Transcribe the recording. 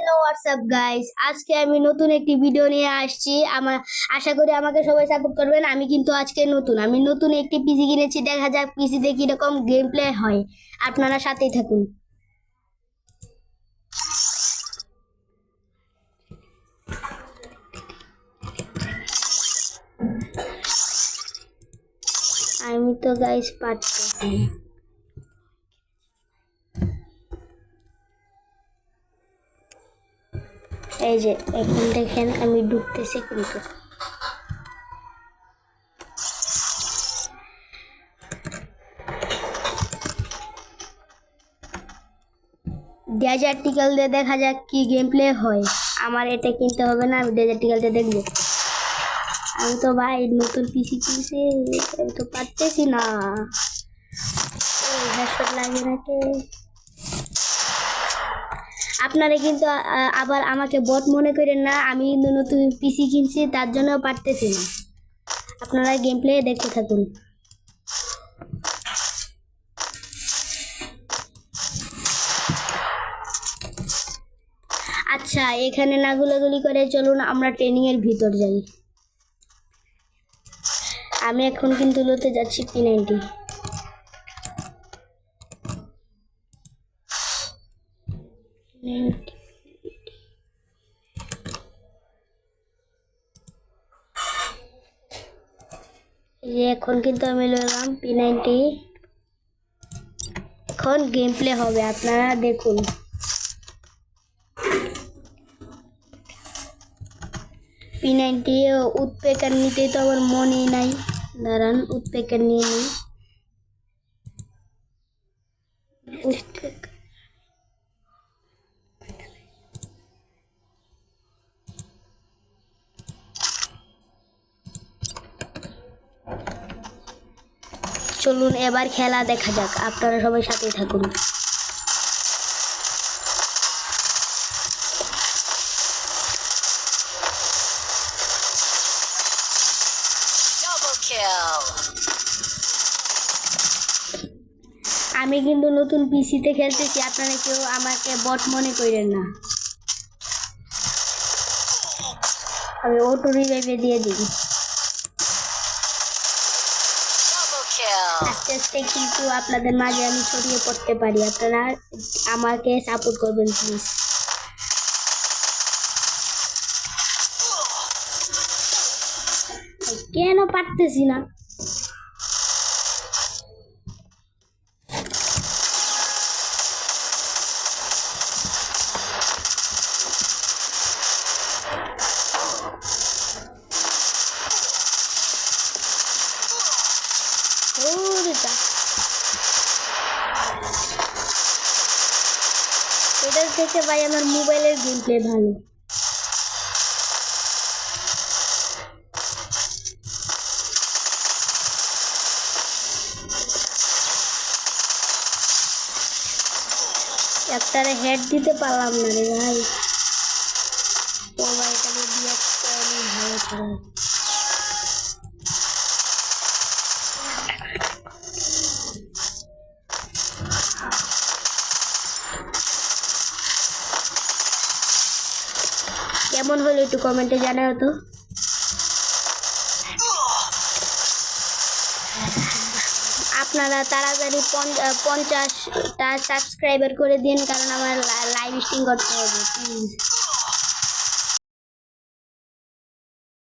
Hello WhatsApp guys, আজকে আমি নতুন একটি ভিডিও নিয়ে আসছি। আশা করি আমাকে সবাই সাপোর্ট করবেন। আমি নতুন একটি পিসি কিনেছি। দেখা যাক পিসিতে কিরকম গেম প্লে হয়। আপনারা সাথেই থাকুন। আমি তো গাইস পারতেছি। এই যে এখন দেখেন আমি ঢুকতেছি কিন্তু ডেজার্টিক্যাল দিয়ে দেখা যাক কি গেম প্লে হয়। আমার এটা কিনতে হবে না, আমি ডেজার্টিক্যাল দিয়ে দেখবো। আমি তো ভাই নতুন পিসি কিনছি, আমি তো পারতেছি না। হেডশট লাগে নাকি? আপনারা কিন্তু আবার আমাকে বট মনে করেন না। আমি কিন্তু নতুন পিসি কিনছি, তার জন্য পারতেছি না। আপনারা গেম প্লে দেখতে থাকুন। আচ্ছা, এখানে না গুলাগুলি করে চলুন আমরা ট্রেনিং এর ভিতর যাই। আমি এখন কিন্তু লোতে যাচ্ছি P90। এখন কিন্তু আমি লইলাম P90। এখন গেম প্লে হবে, আপনারা দেখুন। P90 উৎপেকার নিতে তো আমার মনেই নাই। দাঁড়ান, উৎপেকার নিয়ে নিই। চলুন এবার খেলা দেখা যাক, আপনারা সবাই সাথে থাকুন। আমি কিন্তু নতুন পিসিতে খেলতেছি, আপনারা কেউ আমাকে বট মনে করেন না। আমি অটো রিভাইভে দিয়ে দিই। আস্তে আস্তে কিন্তু আপনাদের মাঝে আমি ছড়িয়ে পড়তে পারি। আপনারা আমাকে সাপোর্ট করবেন প্লিজ। কেন পারতেছি না? এটার থেকে ভাই আমার মোবাইলের গেম প্লে ভালো। একটারে হেড দিতে পারলাম না রে ভাই। ও ভাই, এটাকে দিয়ে ভালো খেলা। কেমন হলো একটু কমেন্টে জানাও তো। আপনারা তাড়াতাড়ি 50টা সাবস্ক্রাইবার করে দিন, কারণ আমার লাইভ স্ট্রিম করতে হবে প্লিজ।